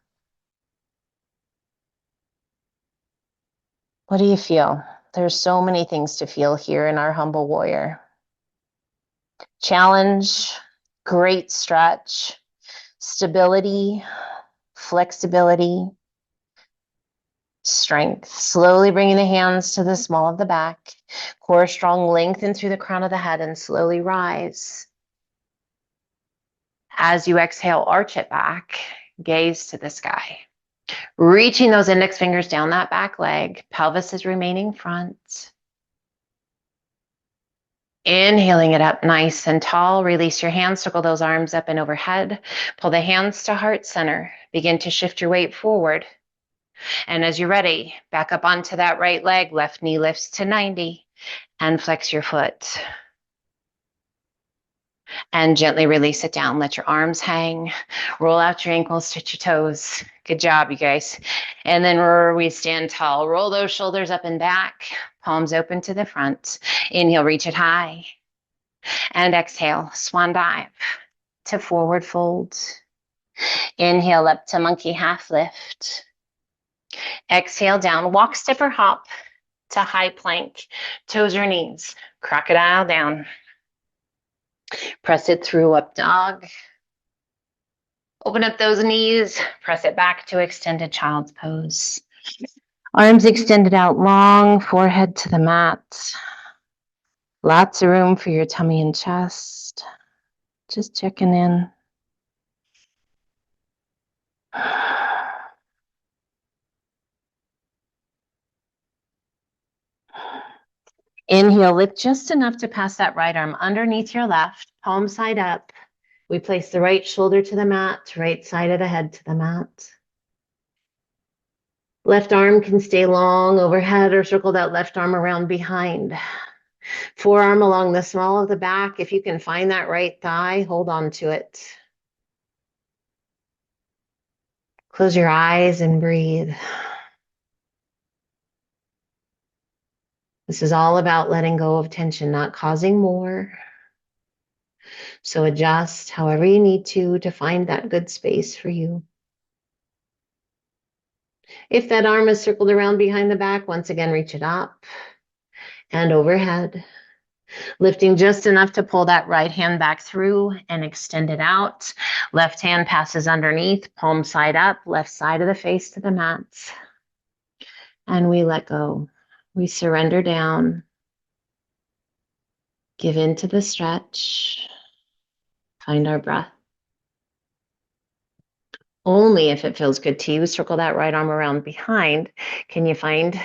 What do you feel? There's so many things to feel here in our humble warrior. Challenge, great stretch, stability, flexibility, strength. Slowly bringing the hands to the small of the back. Core strong, lengthen through the crown of the head and slowly rise. As you exhale, arch it back, gaze to the sky. Reaching those index fingers down that back leg, pelvis is remaining front. Inhaling it up nice and tall, release your hands, circle those arms up and overhead. Pull the hands to heart center. Begin to shift your weight forward. And as you're ready, back up onto that right leg, left knee lifts to 90 and flex your foot. And gently release it down. Let your arms hang. Roll out your ankles, touch your toes. Good job, you guys. And then we stand tall. Roll those shoulders up and back. Palms open to the front. Inhale, reach it high. And exhale, swan dive to forward fold. Inhale up to monkey half lift. Exhale down, walk, step, or hop to high plank. Toes or knees, crocodile down. Press it through, up dog. Open up those knees, press it back to extended child's pose. Arms extended out long, forehead to the mat. Lots of room for your tummy and chest. Just checking in. Inhale, lift just enough to pass that right arm underneath your left, palm side up. We place the right shoulder to the mat, right side of the head to the mat. Left arm can stay long overhead or circle that left arm around behind. Forearm along the small of the back. If you can find that right thigh, hold on to it. Close your eyes and breathe. This is all about letting go of tension, not causing more. So adjust however you need to find that good space for you. If that arm is circled around behind the back, once again, reach it up and overhead. Lifting just enough to pull that right hand back through and extend it out. Left hand passes underneath, palm side up, left side of the face to the mat. And we let go. We surrender down. Give in to the stretch. Find our breath. Only if it feels good to you, circle that right arm around behind. Can you find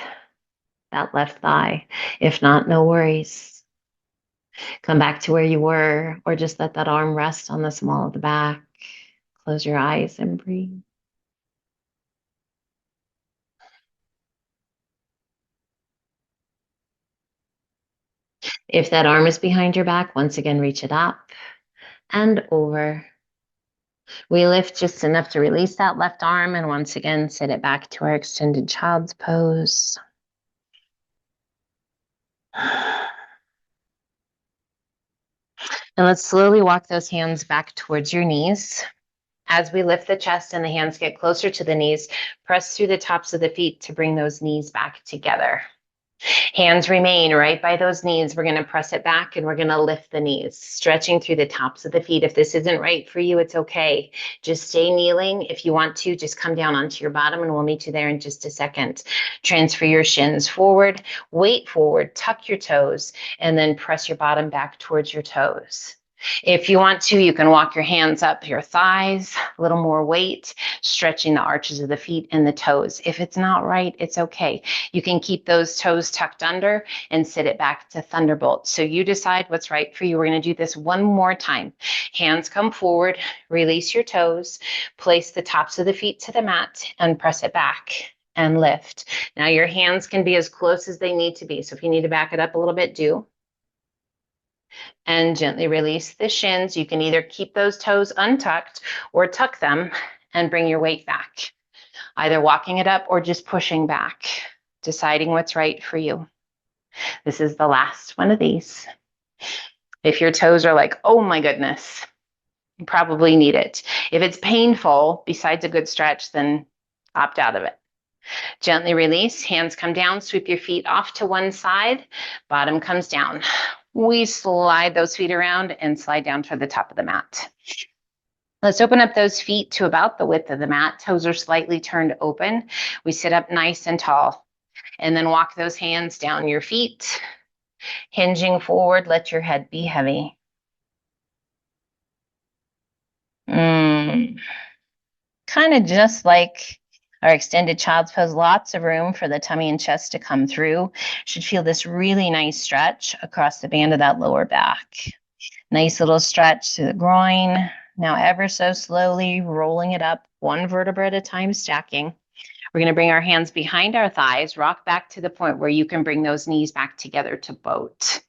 that left thigh? If not, no worries. Come back to where you were, or just let that arm rest on the small of the back. Close your eyes and breathe. If that arm is behind your back, once again, reach it up and over. We lift just enough to release that left arm and once again, sit it back to our extended child's pose. And let's slowly walk those hands back towards your knees. As we lift the chest and the hands get closer to the knees, press through the tops of the feet to bring those knees back together. Hands remain right by those knees. We're going to press it back and we're going to lift the knees, stretching through the tops of the feet. If this isn't right for you, it's okay. Just stay kneeling. If you want to, just come down onto your bottom and we'll meet you there in just a second. Transfer your shins forward, weight forward, tuck your toes, and then press your bottom back towards your toes. If you want to, you can walk your hands up your thighs, a little more weight, stretching the arches of the feet and the toes. If it's not right, it's okay. You can keep those toes tucked under and sit it back to thunderbolt. So you decide what's right for you. We're going to do this one more time. Hands come forward, release your toes, place the tops of the feet to the mat and press it back and lift. Now your hands can be as close as they need to be. So if you need to back it up a little bit, do. And gently release the shins. You can either keep those toes untucked or tuck them and bring your weight back. Either walking it up or just pushing back, deciding what's right for you. This is the last one of these. If your toes are like, oh my goodness, you probably need it. If it's painful, besides a good stretch, then opt out of it. Gently release, hands come down, sweep your feet off to one side, bottom comes down. We slide those feet around and slide down to the top of the mat. Let's open up those feet to about the width of the mat. Toes are slightly turned open. We sit up nice and tall. And then walk those hands down your feet, hinging forward. Let your head be heavy. Kind of just like our extended child's pose, lots of room for the tummy and chest to come through. Should feel this really nice stretch across the band of that lower back. Nice little stretch to the groin. Now ever so slowly rolling it up, one vertebra at a time, stacking. We're going to bring our hands behind our thighs, rock back to the point where you can bring those knees back together to boat.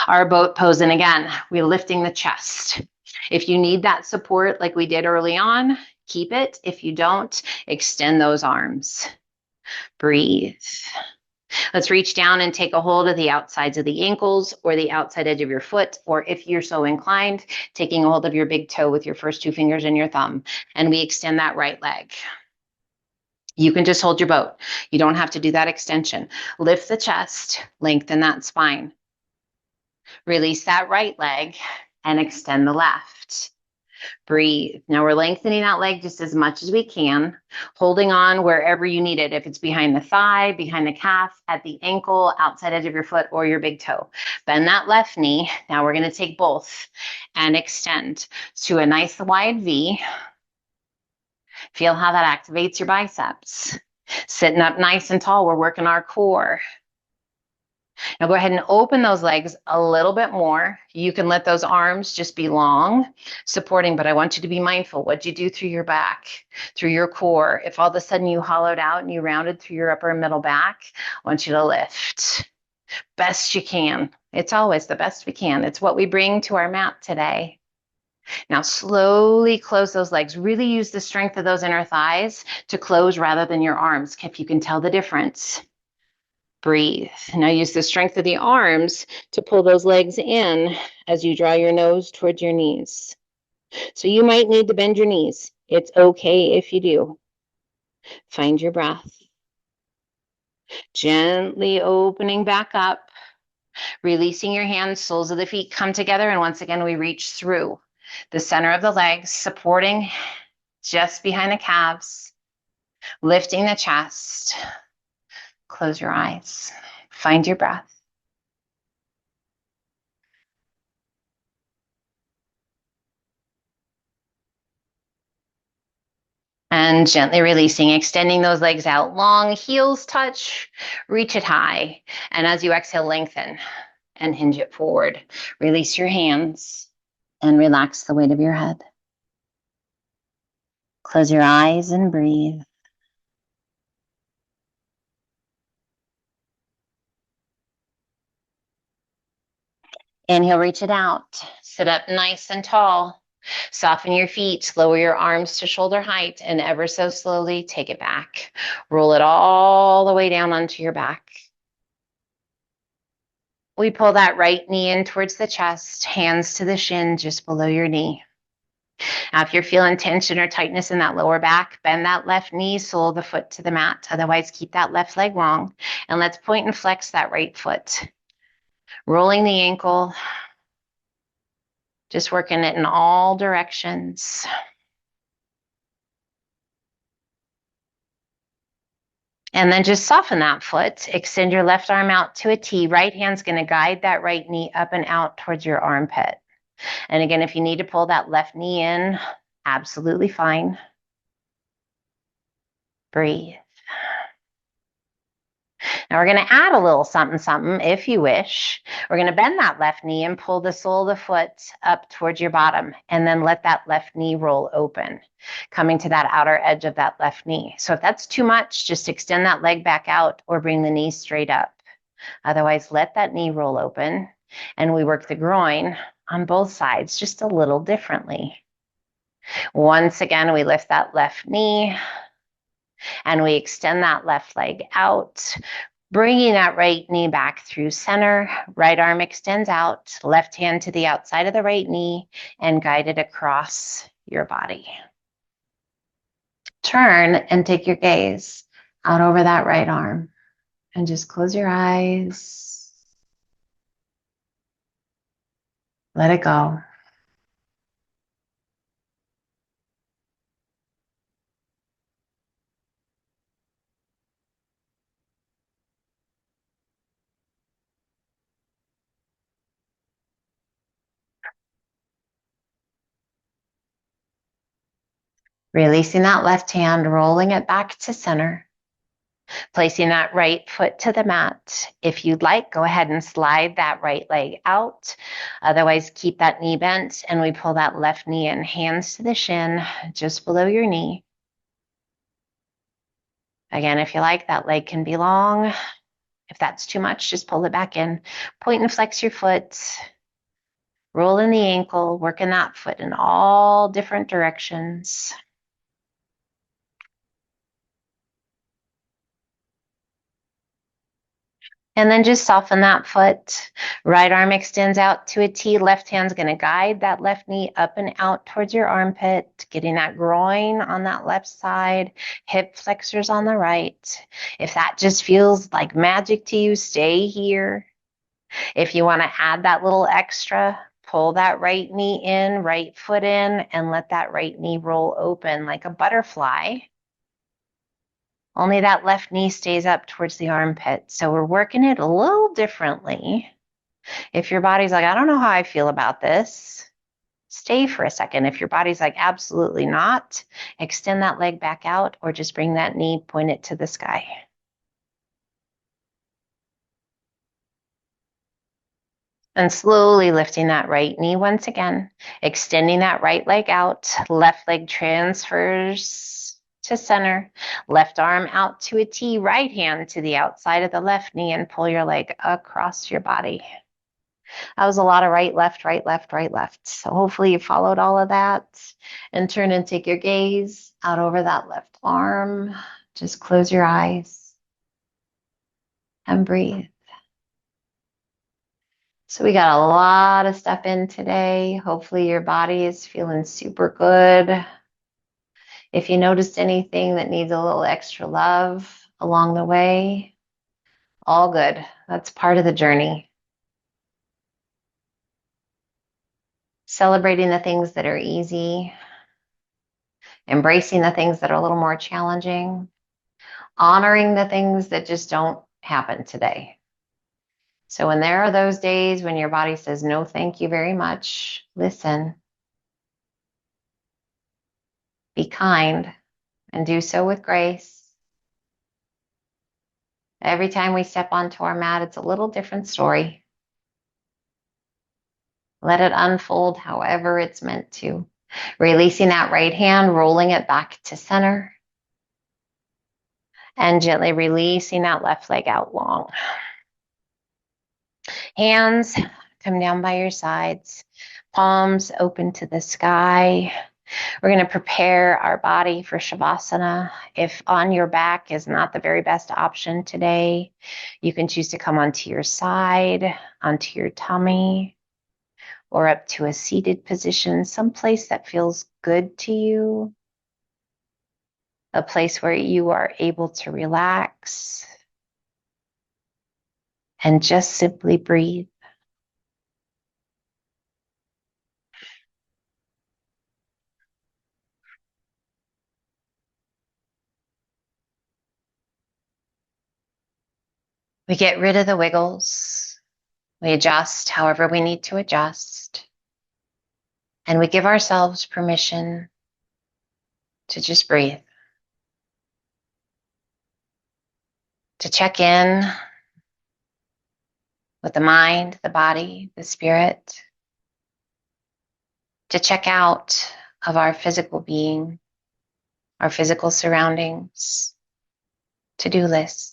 Our boat pose, and again, we're lifting the chest. If you need that support like we did early on, keep it. If you don't, extend those arms. Breathe. Let's reach down and take a hold of the outsides of the ankles or the outside edge of your foot, or if you're so inclined, taking a hold of your big toe with your first 2 fingers and your thumb, and we extend that right leg. You can just hold your boat. You don't have to do that extension. Lift the chest, lengthen that spine. Release that right leg and extend the left. Breathe. Now we're lengthening that leg just as much as we can, holding on wherever you need it. If it's behind the thigh, behind the calf, at the ankle, outside edge of your foot, or your big toe. Bend that left knee. Now we're going to take both and extend to a nice wide V. Feel how that activates your biceps. Sitting up nice and tall, we're working our core. Now go ahead and open those legs a little bit more. You can let those arms just be long, supporting, but I want you to be mindful what you do through your back, through your core. If all of a sudden you hollowed out and you rounded through your upper and middle back, I want you to lift. Best you can. It's always the best we can. It's what we bring to our mat today. Now slowly close those legs. Really use the strength of those inner thighs to close rather than your arms, if you can tell the difference. Breathe. Now use the strength of the arms to pull those legs in as you draw your nose towards your knees. So you might need to bend your knees. It's okay if you do. Find your breath. Gently opening back up, releasing your hands, soles of the feet come together, and once again we reach through the center of the legs, supporting just behind the calves, lifting the chest. Close your eyes. Find your breath. And gently releasing, extending those legs out long, heels touch, reach it high. And as you exhale, lengthen and hinge it forward. Release your hands and relax the weight of your head. Close your eyes and breathe. Inhale, reach it out. Sit up nice and tall. Soften your feet, lower your arms to shoulder height, and ever so slowly take it back. Roll it all the way down onto your back. We pull that right knee in towards the chest, hands to the shin just below your knee. Now, if you're feeling tension or tightness in that lower back, bend that left knee, sole of the foot to the mat. Otherwise, keep that left leg long. And let's point and flex that right foot. Rolling the ankle, just working it in all directions. And then just soften that foot. Extend your left arm out to a T. Right hand's going to guide that right knee up and out towards your armpit. And again, if you need to pull that left knee in, absolutely fine. Breathe. Now we're going to add a little something, something if you wish. We're going to bend that left knee and pull the sole of the foot up towards your bottom, and then let that left knee roll open, coming to that outer edge of that left knee. So if that's too much, just extend that leg back out or bring the knee straight up. Otherwise, let that knee roll open, and we work the groin on both sides just a little differently. Once again, we lift that left knee and we extend that left leg out, bringing that right knee back through center. Right arm extends out, left hand to the outside of the right knee and guide it across your body. Turn and take your gaze out over that right arm and just close your eyes. Let it go. Releasing that left hand, rolling it back to center. Placing that right foot to the mat. If you'd like, go ahead and slide that right leg out. Otherwise, keep that knee bent and we pull that left knee in, hands to the shin, just below your knee. Again, if you like, that leg can be long. If that's too much, just pull it back in. Point and flex your foot. Roll in the ankle, working that foot in all different directions. And then just soften that foot. Right arm extends out to a T. Left hand's going to guide that left knee up and out towards your armpit, getting that groin on that left side, hip flexors on the right. If that just feels like magic to you, stay here. If you want to add that little extra, pull that right knee in, right foot in, and let that right knee roll open like a butterfly. Only that left knee stays up towards the armpit. So we're working it a little differently. If your body's like, I don't know how I feel about this, stay for a second. If your body's like, absolutely not, extend that leg back out or just bring that knee, point it to the sky. And slowly lifting that right knee once again, extending that right leg out, left leg transfers to center, left arm out to a T, right hand to the outside of the left knee and pull your leg across your body. That was a lot of right, left, right, left, right, left. So hopefully you followed all of that and turn and take your gaze out over that left arm. Just close your eyes and breathe. So we got a lot of stuff in today. Hopefully your body is feeling super good. If you noticed anything that needs a little extra love along the way, all good. That's part of the journey. Celebrating the things that are easy, embracing the things that are a little more challenging, honoring the things that just don't happen today. So when there are those days when your body says, no, thank you very much, listen, be kind, and do so with grace. Every time we step onto our mat, it's a little different story. Let it unfold however it's meant to. Releasing that right hand, rolling it back to center, and gently releasing that left leg out long. Hands come down by your sides, palms open to the sky. We're going to prepare our body for Savasana. If on your back is not the very best option today, you can choose to come onto your side, onto your tummy, or up to a seated position, someplace that feels good to you, a place where you are able to relax and just simply breathe. We get rid of the wiggles. We adjust however we need to adjust. And we give ourselves permission to just breathe, to check in with the mind, the body, the spirit, to check out of our physical being, our physical surroundings, to-do lists.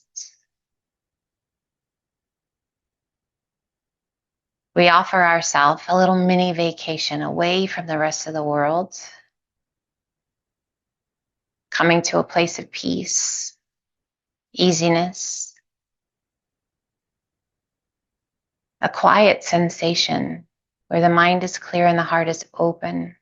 We offer ourselves a little mini vacation away from the rest of the world, coming to a place of peace, easiness, a quiet sensation where the mind is clear and the heart is open.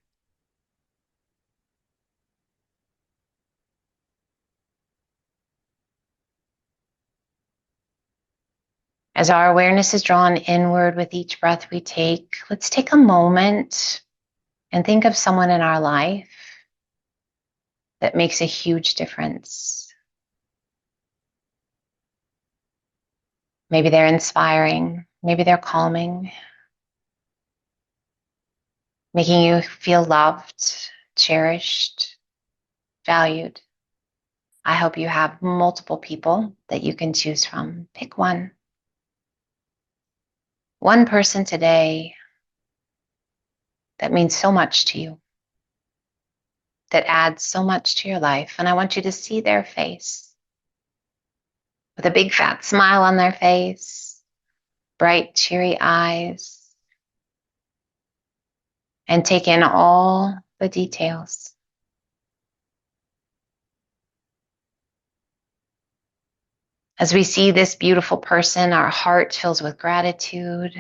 As our awareness is drawn inward with each breath we take, let's take a moment and think of someone in our life that makes a huge difference. Maybe they're inspiring, maybe they're calming, making you feel loved, cherished. valued. I hope you have multiple people that you can choose from. Pick one. One person today that means so much to you, that adds so much to your life. And I want you to see their face with a big fat smile on their face, bright, cheery eyes, and take in all the details. As we see this beautiful person, our heart fills with gratitude.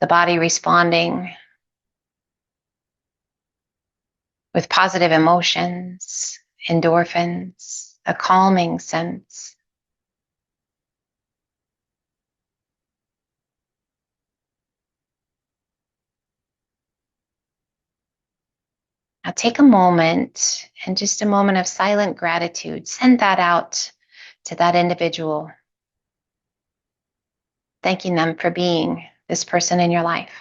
The body responding with positive emotions, endorphins, a calming sense. Now take a moment and just a moment of silent gratitude. Send that out to that individual, thanking them for being this person in your life.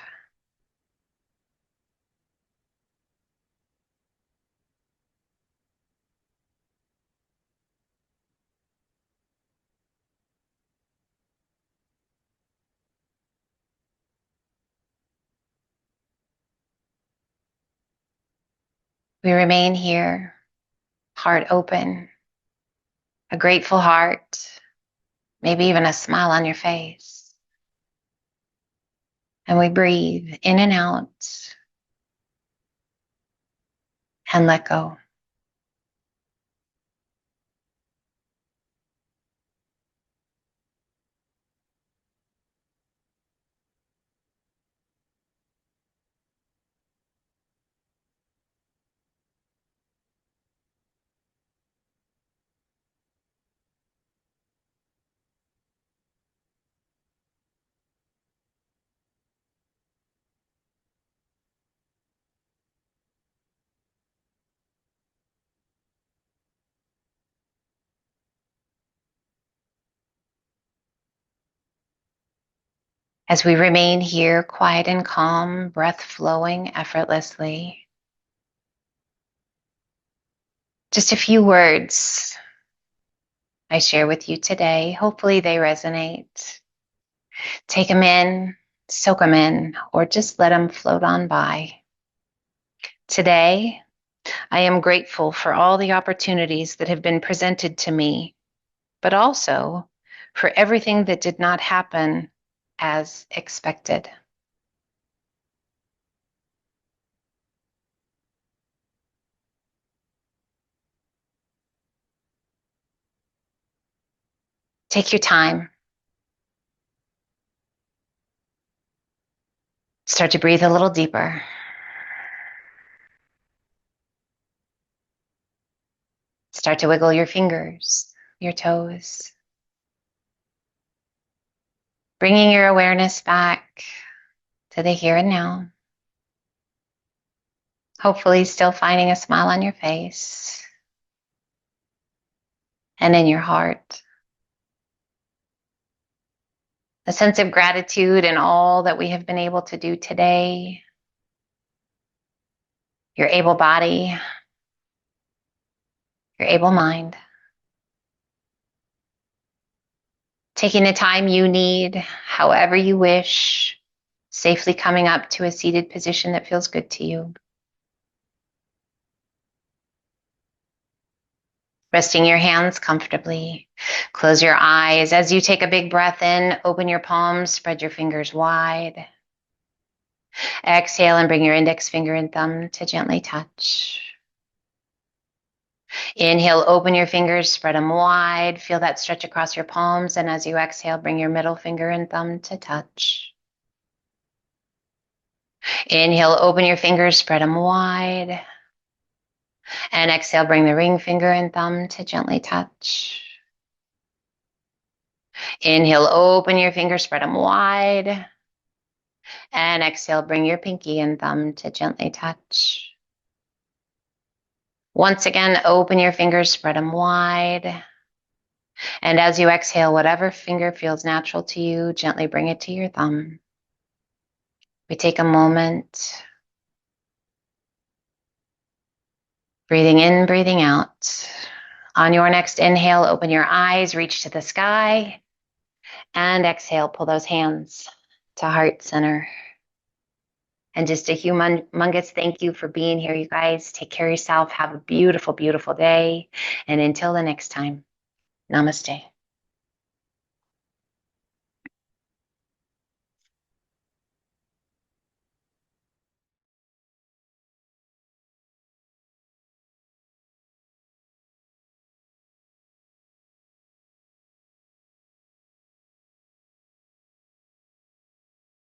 We remain here, heart open, a grateful heart, maybe even a smile on your face. And we breathe in and out and let go. As we remain here, quiet and calm, breath flowing effortlessly. Just a few words I share with you today. Hopefully they resonate. Take them in, soak them in, or just let them float on by. Today, I am grateful for all the opportunities that have been presented to me, but also for everything that did not happen as expected. Take your time. Start to breathe a little deeper. Start to wiggle your fingers, your toes. Bringing your awareness back to the here and now. Hopefully still finding a smile on your face and in your heart. A sense of gratitude in all that we have been able to do today. Your able body, your able mind. Taking the time you need, however you wish, safely coming up to a seated position that feels good to you. Resting your hands comfortably. Close your eyes. As you take a big breath in, open your palms, spread your fingers wide. Exhale and bring your index finger and thumb to gently touch. Inhale, open your fingers, spread them wide. Feel that stretch across your palms. And as you exhale, bring your middle finger and thumb to touch. Inhale, open your fingers, spread them wide. And exhale, bring the ring finger and thumb to gently touch. Inhale, open your fingers, spread them wide. And exhale, bring your pinky and thumb to gently touch. Once again, open your fingers, spread them wide. And as you exhale, whatever finger feels natural to you, gently bring it to your thumb. We take a moment Breathing in, breathing out. On your next inhale, open your eyes, reach to the sky, and exhale, pull those hands to heart center. And just a humongous thank you for being here, you guys. Take care of yourself. Have a beautiful, beautiful day. And until the next time, namaste.